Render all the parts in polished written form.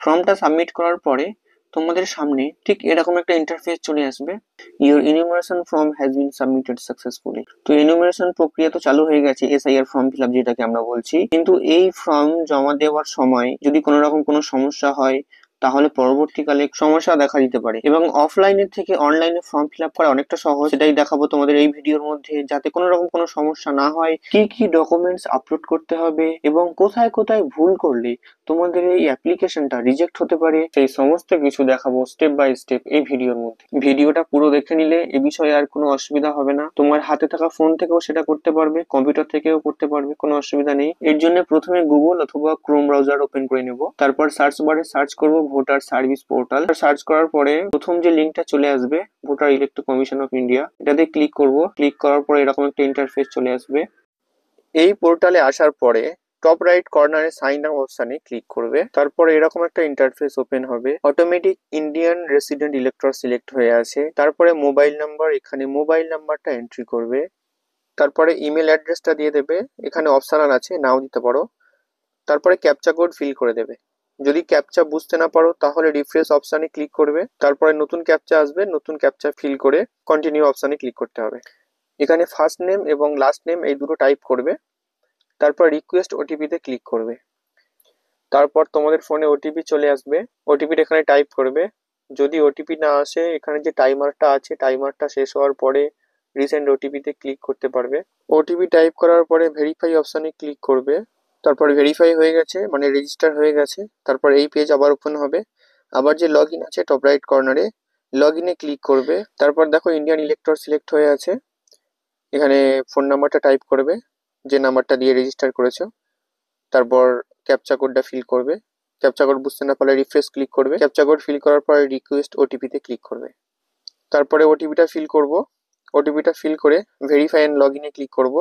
ফর্মটা সাবমিট করার পরে তোমাদের সামনে ঠিক এরকম একটা ইন্টারফেস চলে আসবে। Your enumeration form has been submitted successfully. তো ইনুমারেশন প্রক্রিয়া তো চালু হয়ে গেছে, এসআইআর ফর্ম ফিল আপ যেটাকে আমরা বলছি। কিন্তু এই ফর্ম জমা দেওয়ার সময় যদি কোনো রকম কোনো সমস্যা হয় তাহলে পরবর্তীকালে সমস্যা দেখা দিতে পারে, এবং অফলাইনের থেকে অনলাইনে ফর্ম ফিল আপ করা অনেকটা সহজ। সেটাই দেখাবো তোমাদের এই ভিডিওর মধ্যে, যাতে কোনো রকম কোনো সমস্যা না হয়, কি কি ডকুমেন্টস আপলোড করতে হবে এবং কোথায় কোথায় ভুল করলে তোমাদের এই অ্যাপ্লিকেশনটা রিজেক্ট হতে পারে, সেই সমস্ত কিছু দেখাবো স্টেপ বাই স্টেপ এই ভিডিওর মধ্যে। ভিডিওটা পুরো দেখে নিলে এ বিষয়ে আর কোনো অসুবিধা হবে না। তোমার হাতে থাকা ফোন থেকেও সেটা করতে পারবে, কম্পিউটার থেকেও করতে পারবে, কোনো অসুবিধা নেই। এর জন্য প্রথমে গুগল অথবা ক্রোম ব্রাউজার ওপেন করে নেব। তারপর সার্চ বারে সার্চ করব ভোটার সার্ভিস পোর্টাল। সার্চ করার পরে প্রথম যে লিঙ্কটা চলে আসবে, voter electoral commission of India, এটাতে ক্লিক করব। ক্লিক করার পরে এরকম একটা ইন্টারফেস চলে আসবে। এই পোর্টালে আসার পরে টপ রাইট কর্নারে সাইন আপ অপশনে ক্লিক করবে। তারপরে এরকম একটা ইন্টারফেস ওপেন হবে। Automatic Indian resident elector select হয়ে আছে। তারপরে মোবাইল নাম্বার, এখানে মোবাইল নাম্বারটা এন্ট্রি করবে। তারপরে ইমেল অ্যাড্রেসটা দিয়ে দেবে, এখানে অপশনাল আছে, নাও দিতে পারো। তারপরে ক্যাপচা কোড ফিল করে দেবে। যদি ক্যাপচা বুঝতে না পারো তাহলে রিফ্রেশ অপশনে ক্লিক করবে। তারপরে নতুন ক্যাপচা আসবে, নতুন ক্যাপচা ফিল করে কন্টিনিউ অপশনে ক্লিক করতে হবে। এখানে ফার্স্ট নেম এবং লাস্ট নেম এই দুটো টাইপ করবে। তারপর রিকোয়েস্ট ওটিপিতে ক্লিক করবে। তারপর তোমাদের ফোনে ওটিপি চলে আসবে, ওটিপিটা এখানে টাইপ করবে। যদি ওটিপি না আসে, এখানে যে টাইমারটা আছে, টাইমারটা শেষ হওয়ার পরে রিসেন্ট ওটিপিতে ক্লিক করতে পারবে। ওটিপি টাইপ করার পরে ভেরিফাই অপশনে ক্লিক করবে। তারপর ভেরিফাই হয়ে গেছে, মানে রেজিস্টার হয়ে গেছে। তারপর এই পেজ আবার ওপেন হবে। আবার যে লগ ইন আছে টপ রাইট কর্নারে, লগ ইনে ক্লিক করবে। তারপর দেখো ইন্ডিয়ান ইলেক্টর সিলেক্ট হয়ে আছে। এখানে ফোন নাম্বারটা টাইপ করবে, যে নাম্বারটা দিয়ে রেজিস্টার করেছো। তারপর ক্যাপচা কোডটা ফিল করবে। ক্যাপচা কোড বুঝতে না পারলে রিফ্রেশ ক্লিক করবে। ক্যাপচা কোড ফিল করার পরে রিকোয়েস্ট ওটিপিতে ক্লিক করবে। তারপরে ওটিপিটা ফিল করব। ওটিপিটা ফিল করে ভেরিফাই এন্ড লগ ইনে ক্লিক করব।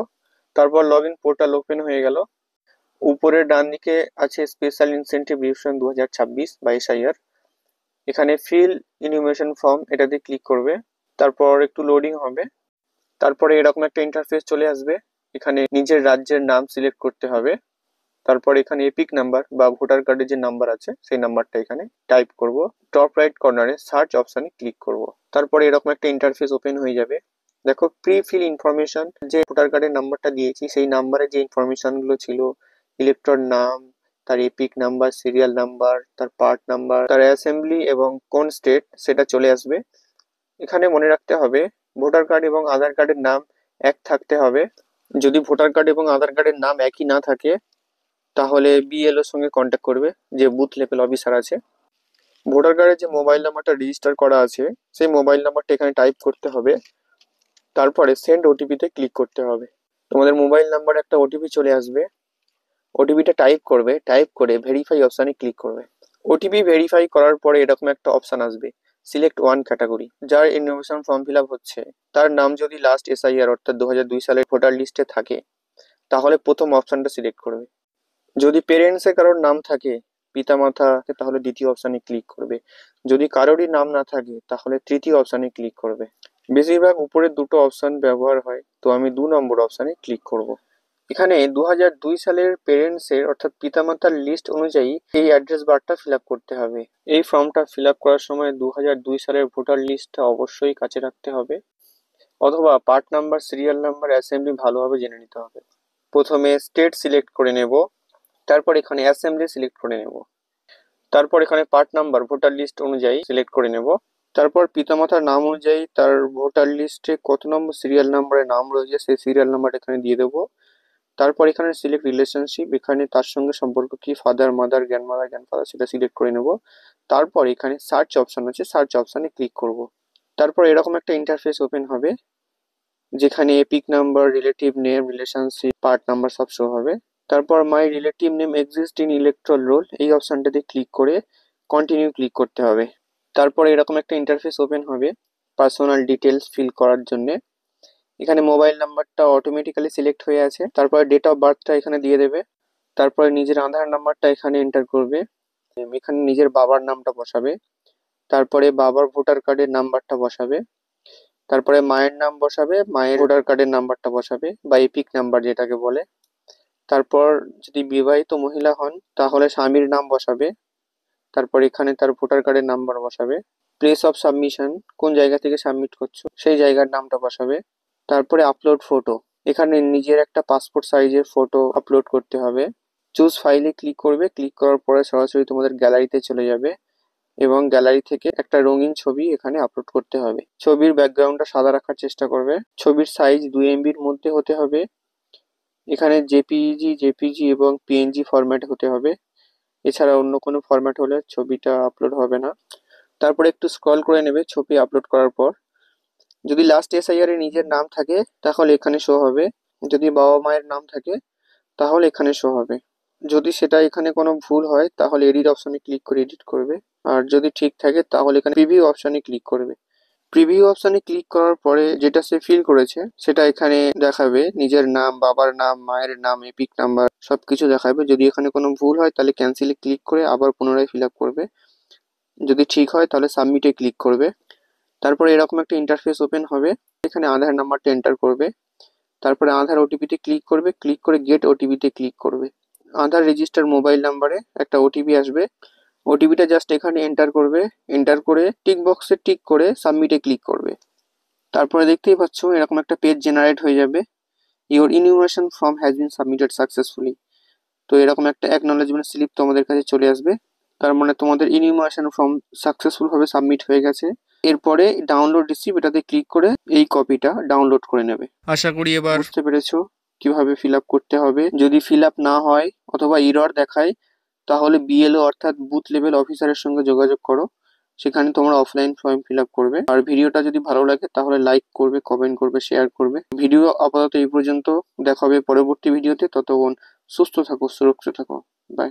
তারপর লগ ইন পোর্টাল ওপেন হয়ে গেল। উপরের ডান দিকে আছে স্পেশাল ইনসেন্টিভ রিভিশন 2026 বা এসআইআর। এখানে ফিল ইনুমারেশন ফর্ম, এটাতে ক্লিক করবে। তারপর একটু লোডিং হবে। তারপরে এরকম একটা ইন্টারফেস চলে আসবে। এখানে নিজের রাজ্যের নাম সিলেক্ট করতে হবে। তারপর এখানে এপিক নাম্বার বা ভোটার কার্ডের যে নাম্বার আছে সেই নাম্বারটা এখানে টাইপ করব। টপ রাইট কর্নারে সার্চ অপশনে ক্লিক করব। তারপরে এরকম একটা ইন্টারফেস ওপেন হয়ে যাবে। দেখো প্রি ফিল ইনফরমেশন, যে ভোটার কার্ডের নাম্বারটা দিয়েছি সেই নাম্বারে যে ইনফরমেশন গুলো ছিল, ইলেক্টর নাম, তার এপিক নাম্বার, সিরিয়াল নাম্বার, তার পার্ট নাম্বার, তার অ্যাসেম্বলি এবং কোন স্টেট, সেটা চলে আসবে। এখানে মনে রাখতে হবে ভোটার কার্ড এবং আধার কার্ডের নাম এক থাকতে হবে। যদি ভোটার কার্ড এবং আধার কার্ডের নাম একই না থাকে তাহলে বিএলওর সঙ্গে কন্ট্যাক্ট করবে, যে বুথ লেভেল অফিসার আছে। ভোটার কার্ডের যে মোবাইল নাম্বারটা রেজিস্টার করা আছে সেই মোবাইল নাম্বারটা এখানে টাইপ করতে হবে। তারপরে সেন্ড ওটিপিতে ক্লিক করতে হবে। তোমাদের মোবাইল নাম্বারে একটা ওটিপি চলে আসবে। ওটিপিটা টাইপ করবে, টাইপ করে ভেরিফাই অপশানে ক্লিক করবে। ওটিপি ভেরিফাই করার পরে এরকম একটা অপশান আসবে, সিলেক্ট ওয়ান ক্যাটাগরি। যার ইনোভেশন ফর্ম ফিল আপ হচ্ছে তার নাম যদি লাস্ট এসআইআর অর্থাৎ 2002 সালের ভোটার লিস্টে থাকে তাহলে প্রথম অপশানটা সিলেক্ট করবে। যদি পেরেন্টসে কারোর নাম থাকে, পিতামাতা, তাহলে দ্বিতীয় অপশানে ক্লিক করবে। যদি কারোরই নাম না থাকে তাহলে তৃতীয় অপশানে ক্লিক করবে। বেশিরভাগ উপরের দুটো অপশান ব্যবহার হয়, তো আমি 2 নম্বর অপশানে ক্লিক করব। এখানে 2002 সালের পেরেন্টসের অর্থাৎ পিতামাতার লিস্ট অনুযায়ী এই অ্যাড্রেস বারটা ফিল আপ করতে হবে। এই ফর্মটা ফিল আপ করার সময় 2002 সালের ভোটার লিস্টটা অবশ্যই কাছে রাখতে হবে, অথবা part number, serial number, assembly ভালোভাবে জেনে নিতে হবে। প্রথমে স্টেট সিলেক্ট করে নেব। তারপর এখানে অ্যাসেম্বলি সিলেক্ট করে নেব। তারপর এখানে পার্ট নাম্বার ভোটার লিস্ট অনুযায়ী সিলেক্ট করে নেব। তারপর পিতামাতার নাম অনুযায়ী তার ভোটার লিস্টে কত নম্বর সিরিয়াল নাম্বারে নাম রয়েছে সেই সিরিয়াল নাম্বার এখানে দিয়ে দেবো। তারপর এখানে সিলেক্ট রিলেশনশিপ, এখানে তার সঙ্গে সম্পর্ক কি, ফাদার, মাদার, গ্র্যান্ডমাদার, গ্র্যান্ডফাদার, সেটা সিলেক্ট করে নেব। তারপর এখানে সার্চ অপশন আছে, সার্চ অপশনে ক্লিক করব। তারপর এরকম একটা ইন্টারফেস ওপেন হবে, যেখানে EPIC number, relative name, relationship, part number সব শো হবে। তারপর my relative name exist in electoral roll, এই অপশনটাতে ক্লিক করে কন্টিনিউ ক্লিক করতে হবে। তারপর এরকম একটা ইন্টারফেস ওপেন হবে পার্সোনাল ডিটেলস ফিল করার জন্য। এখানে মোবাইল নাম্বারটা অটোমেটিক্যালি সিলেক্ট হয়ে আছে। তারপরে ডেট অফ বার্থটা এখানে দিয়ে দেবে। তারপরে নিজের আধার নাম্বারটা এখানে এন্টার করবে। এখানে নিজের বাবার নামটা বসাবে। তারপরে বাবার ভোটার কার্ডের নাম্বারটা বসাবে। তারপরে মায়ের নাম বসাবে, মায়ের ভোটার কার্ডের নাম্বারটা বসাবে বা এপিক নাম্বার যেটাকে বলে। তারপর যদি বিবাহিত মহিলা হন তাহলে স্বামীর নাম বসাবে। তারপর এখানে তার ভোটার কার্ডের নাম্বার বসাবে। প্লেস অফ সাবমিশন, কোন জায়গা থেকে সাবমিট করছো সেই জায়গার নামটা বসাবে। তারপরে আপলোড ফটো, এখানে নিজের একটা পাসপোর্ট সাইজের ফটো আপলোড করতে হবে। চুজ ফাইলে ক্লিক করবে, ক্লিক করার পরে সরাসরি তোমাদের গ্যালারিতে চলে যাবে এবং গ্যালারি থেকে একটা রঙিন ছবি এখানে আপলোড করতে হবে। ছবির ব্যাকগ্রাউন্ডটা সাদা রাখার চেষ্টা করবে। ছবির সাইজ 2 MB মধ্যে হতে হবে। এখানে জেপিজি এবং পিএনজি ফরম্যাট হতে হবে। এছাড়া অন্য কোনো ফরম্যাট হলে ছবিটা আপলোড হবে না। তারপরে একটু স্ক্রল করে নেবে ছবি আপলোড করার পর। যদি লাস্ট এসআইআর এ নিজের নাম থাকে তাহলে এখানে শো হবে, যদি বাবা মায়ের নাম থাকে তাহলে এখানে শো হবে। যদি সেটা এখানে কোনো ভুল হয় তাহলে এডিট অপশনে ক্লিক করে এডিট করবে, আর যদি ঠিক থাকে তাহলে এখানে প্রিভিউ অপশনে ক্লিক করবে। প্রিভিউ অপশনে ক্লিক করার পরে যেটা সে ফিল করেছে সেটা এখানে দেখাবে, নিজের নাম, বাবার নাম, মায়ের নাম, এপিক নাম্বার সবকিছু দেখাবে। যদি এখানে কোনো ভুল হয় তাহলে ক্যান্সেলে ক্লিক করে আবার পুনরায় ফিল আপ করবে। যদি ঠিক হয় তাহলে সাবমিটে ক্লিক করবে। তারপরে এরকম একটা ইন্টারফেস ওপেন হবে। এখানে আধার নাম্বারটা এন্টার করবে। তারপরে আধার ওটিপিতে ক্লিক করবে, ক্লিক করে গেট ওটিপিতে ক্লিক করবে। আধার রেজিস্টার মোবাইল নাম্বারে একটা ওটিপি আসবে, ওটিপিটা জাস্ট এখানে এন্টার করবে। এন্টার করে টিক বক্সে টিক করে সাবমিটে ক্লিক করবে। তারপরে দেখতেই পাচ্ছ এরকম একটা পেজ জেনারেট হয়ে যাবে, your enumeration form has been submitted successfully. তো এরকম একটা অ্যাকনলেজমেন্ট স্লিপ তোমাদের কাছে চলে আসবে, তার মানে তোমাদের ইনিউমারেশন ফর্ম সাকসেসফুল ভাবে সাবমিট হয়ে গেছে। এরপরে ডাউনলোড রিসিপ্ট এটাতে ক্লিক করে এই কপিটা ডাউনলোড করে নেবে। আশা করি এবার বুঝতে পেরেছো কিভাবে ফিল আপ করতে হবে। যদি ফিল আপ না হয় অথবা এরর দেখায় তাহলে বিএলও অর্থাৎ বুথ লেভেল অফিসারের সঙ্গে যোগাযোগ করো, সেখানে তোমরা অফলাইন ফর্ম ফিল আপ করবে। আর ভিডিওটা যদি ভালো লাগে তাহলে লাইক করবে, কমেন্ট করবে, শেয়ার করবে। ভিডিও আপাতত এই পর্যন্ত, দেখা হবে পরবর্তী ভিডিওতে। ততক্ষণ সুস্থ থাকো, সুরক্ষিত থাকো। বাই।